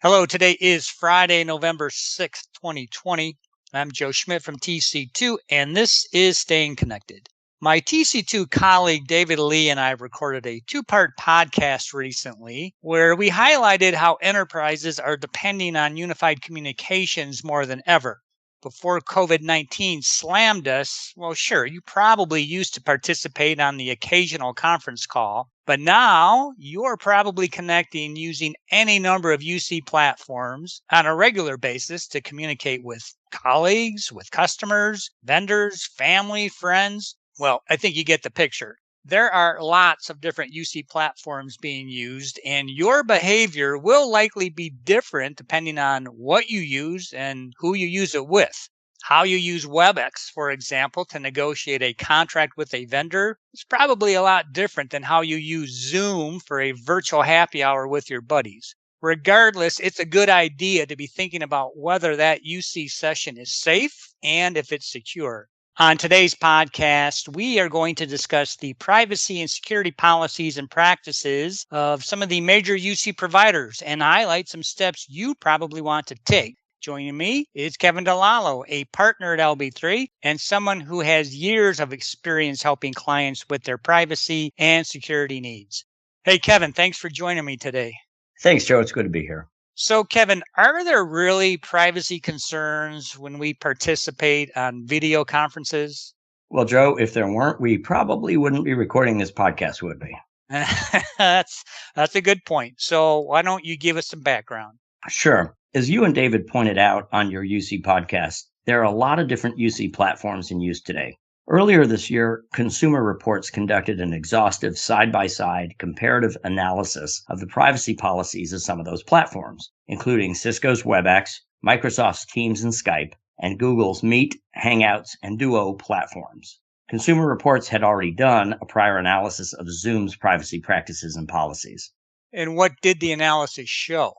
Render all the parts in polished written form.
Hello, today is Friday, November 6th, 2020. I'm Joe Schmidt from TC2, and this is Staying Connected. My TC2 colleague David Lee and I recorded a two-part podcast recently where we highlighted how enterprises are depending on unified communications more than ever. Before COVID-19 slammed us, well, sure, you probably used to participate on the occasional conference call, but now you're probably connecting using any number of UC platforms on a regular basis to communicate with colleagues, with customers, vendors, family, friends. Well, I think you get the picture. There are lots of different UC platforms being used, and your behavior will likely be different depending on what you use and who you use it with. How you use Webex, for example, to negotiate a contract with a vendor is probably a lot different than how you use Zoom for a virtual happy hour with your buddies. Regardless, it's a good idea to be thinking about whether that UC session is safe and if it's secure. On today's podcast, we are going to discuss the privacy and security policies and practices of some of the major UC providers and highlight some steps you probably want to take. Joining me is Kevin DiLallo, a partner at LB3 and someone who has years of experience helping clients with their privacy and security needs. Hey, Kevin, thanks for joining me today. Thanks, Joe. It's good to be here. So, Kevin, are there really privacy concerns when we participate on video conferences? Well, Joe, if there weren't, we probably wouldn't be recording this podcast, would we? that's a good point. So why don't you give us some background? Sure. As you and David pointed out on your UC podcast, there are a lot of different UC platforms in use today. Earlier this year, Consumer Reports conducted an exhaustive side-by-side comparative analysis of the privacy policies of some of those platforms, including Cisco's Webex, Microsoft's Teams and Skype, and Google's Meet, Hangouts, and Duo platforms. Consumer Reports had already done a prior analysis of Zoom's privacy practices and policies. And what did the analysis show?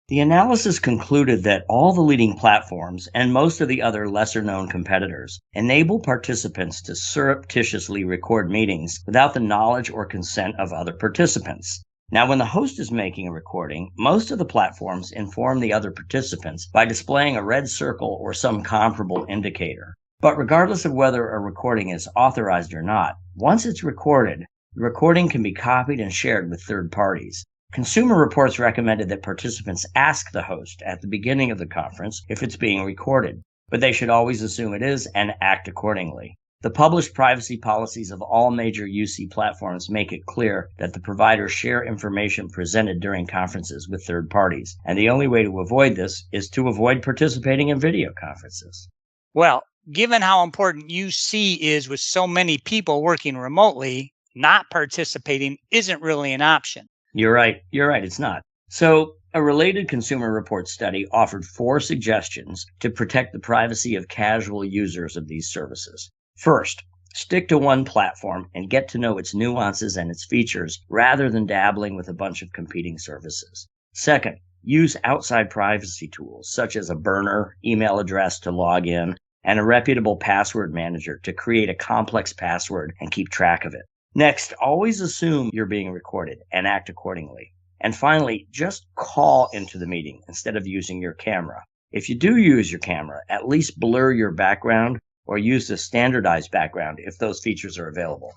The analysis concluded that all the leading platforms and most of the other lesser-known competitors enable participants to surreptitiously record meetings without the knowledge or consent of other participants. Now, when the host is making a recording, most of the platforms inform the other participants by displaying a red circle or some comparable indicator. But regardless of whether a recording is authorized or not, once it's recorded, the recording can be copied and shared with third parties. Consumer Reports recommended that participants ask the host at the beginning of the conference if it's being recorded, but they should always assume it is and act accordingly. The published privacy policies of all major UC platforms make it clear that the providers share information presented during conferences with third parties, and the only way to avoid this is to avoid participating in video conferences. Well, given how important UC is with so many people working remotely, not participating isn't really an option. You're right. It's not. So a related Consumer Reports study offered 4 suggestions to protect the privacy of casual users of these services. First, stick to one platform and get to know its nuances and its features rather than dabbling with a bunch of competing services. Second, use outside privacy tools such as a burner email address to log in and a reputable password manager to create a complex password and keep track of it. Next, always assume you're being recorded and act accordingly. And finally, just call into the meeting instead of using your camera. If you do use your camera, at least blur your background or use a standardized background if those features are available.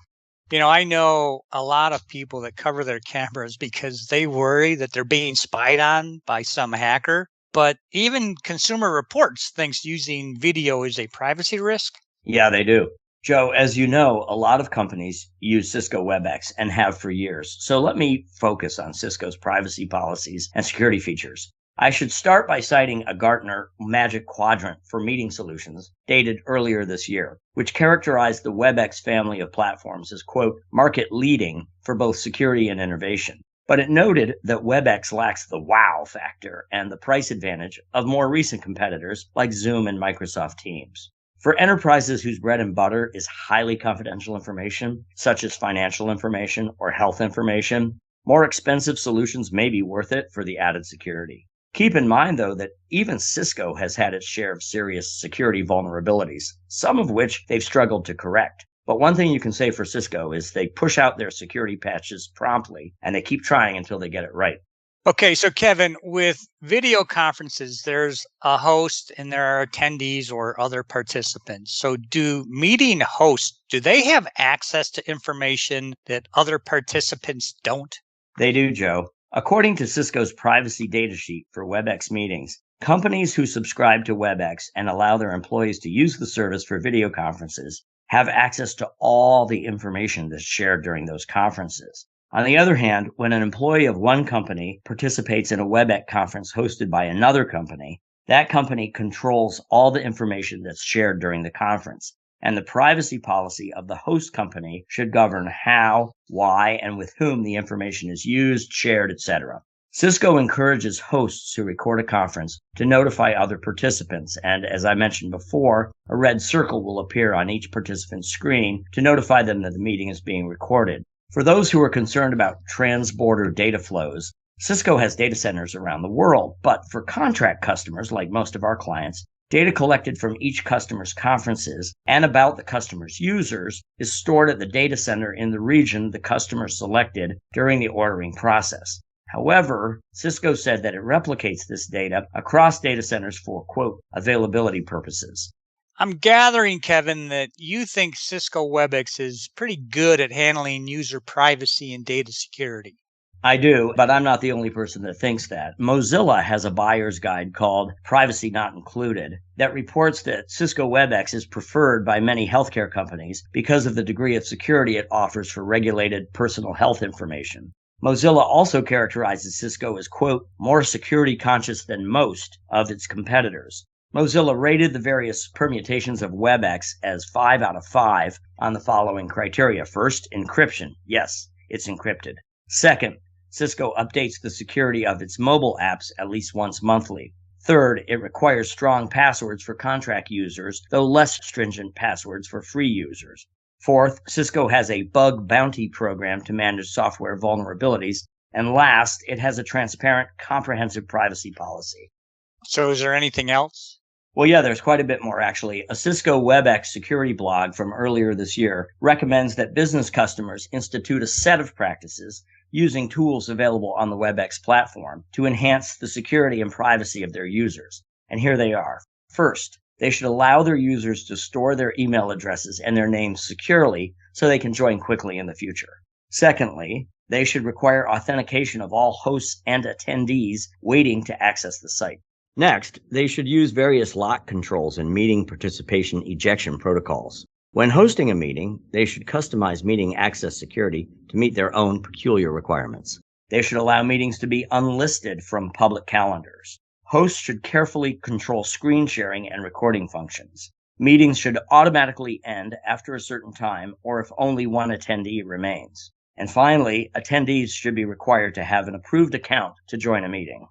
You know, I know a lot of people that cover their cameras because they worry that they're being spied on by some hacker. But even Consumer Reports thinks using video is a privacy risk. Yeah, they do. Joe, as you know, a lot of companies use Cisco Webex and have for years. So let me focus on Cisco's privacy policies and security features. I should start by citing a Gartner Magic Quadrant for meeting solutions dated earlier this year, which characterized the Webex family of platforms as, quote, market leading for both security and innovation. But it noted that Webex lacks the wow factor and the price advantage of more recent competitors like Zoom and Microsoft Teams. For enterprises whose bread and butter is highly confidential information, such as financial information or health information, more expensive solutions may be worth it for the added security. Keep in mind, though, that even Cisco has had its share of serious security vulnerabilities, some of which they've struggled to correct. But one thing you can say for Cisco is they push out their security patches promptly, and they keep trying until they get it right. Okay, so Kevin, with video conferences, there's a host and there are attendees or other participants. So do meeting hosts, do they have access to information that other participants don't? They do, Joe. According to Cisco's privacy data sheet for Webex meetings, companies who subscribe to Webex and allow their employees to use the service for video conferences have access to all the information that's shared during those conferences. On the other hand, when an employee of one company participates in a Webex conference hosted by another company, that company controls all the information that's shared during the conference, and the privacy policy of the host company should govern how, why, and with whom the information is used, shared, etc. Cisco encourages hosts who record a conference to notify other participants, and as I mentioned before, a red circle will appear on each participant's screen to notify them that the meeting is being recorded. For those who are concerned about trans-border data flows, Cisco has data centers around the world, but for contract customers, like most of our clients, data collected from each customer's conferences and about the customer's users is stored at the data center in the region the customer selected during the ordering process. However, Cisco said that it replicates this data across data centers for, quote, availability purposes. I'm gathering, Kevin, that you think Cisco Webex is pretty good at handling user privacy and data security. I do, but I'm not the only person that thinks that. Mozilla has a buyer's guide called Privacy Not Included that reports that Cisco Webex is preferred by many healthcare companies because of the degree of security it offers for regulated personal health information. Mozilla also characterizes Cisco as, quote, more security conscious than most of its competitors. Mozilla rated the various permutations of WebEx as 5 out of 5 on the following criteria. First, encryption. Yes, it's encrypted. Second, Cisco updates the security of its mobile apps at least once monthly. Third, it requires strong passwords for contract users, though less stringent passwords for free users. Fourth, Cisco has a bug bounty program to manage software vulnerabilities. And last, it has a transparent, comprehensive privacy policy. So is there anything else? Well, yeah, there's quite a bit more, actually. A Cisco WebEx security blog from earlier this year recommends that business customers institute a set of practices using tools available on the WebEx platform to enhance the security and privacy of their users. And here they are. First, they should allow their users to store their email addresses and their names securely so they can join quickly in the future. Secondly, they should require authentication of all hosts and attendees waiting to access the site. Next, they should use various lock controls and meeting participation ejection protocols. When hosting a meeting, they should customize meeting access security to meet their own peculiar requirements. They should allow meetings to be unlisted from public calendars. Hosts should carefully control screen sharing and recording functions. Meetings should automatically end after a certain time or if only one attendee remains. And finally, attendees should be required to have an approved account to join a meeting.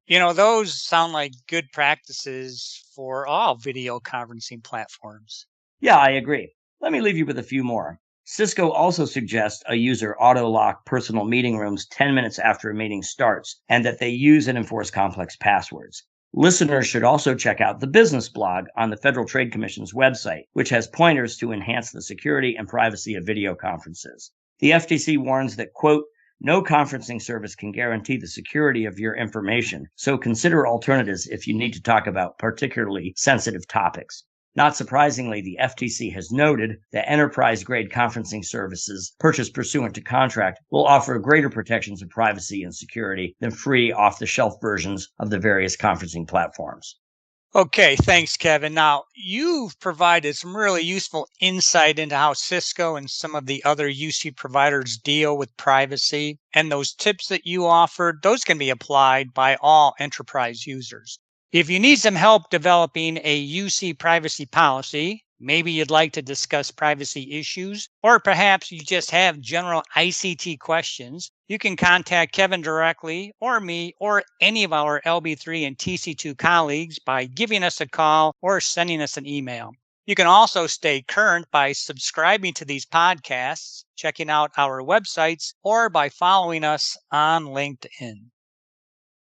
You know, those sound like good practices for all video conferencing platforms. Yeah, I agree. Let me leave you with a few more. Cisco also suggests a user auto-lock personal meeting rooms 10 minutes after a meeting starts, and that they use and enforce complex passwords. Listeners should also check out the business blog on the Federal Trade Commission's website, which has pointers to enhance the security and privacy of video conferences. The FTC warns that, quote, no conferencing service can guarantee the security of your information, so consider alternatives if you need to talk about particularly sensitive topics. Not surprisingly, the FTC has noted that enterprise-grade conferencing services purchased pursuant to contract will offer greater protections of privacy and security than free off-the-shelf versions of the various conferencing platforms. Okay, thanks, Kevin. Now, you've provided some really useful insight into how Cisco and some of the other UC providers deal with privacy. And those tips that you offered, those can be applied by all enterprise users. If you need some help developing a UC privacy policy, maybe you'd like to discuss privacy issues, or perhaps you just have general ICT questions, you can contact Kevin directly or me or any of our LB3 and TC2 colleagues by giving us a call or sending us an email. You can also stay current by subscribing to these podcasts, checking out our websites, or by following us on LinkedIn.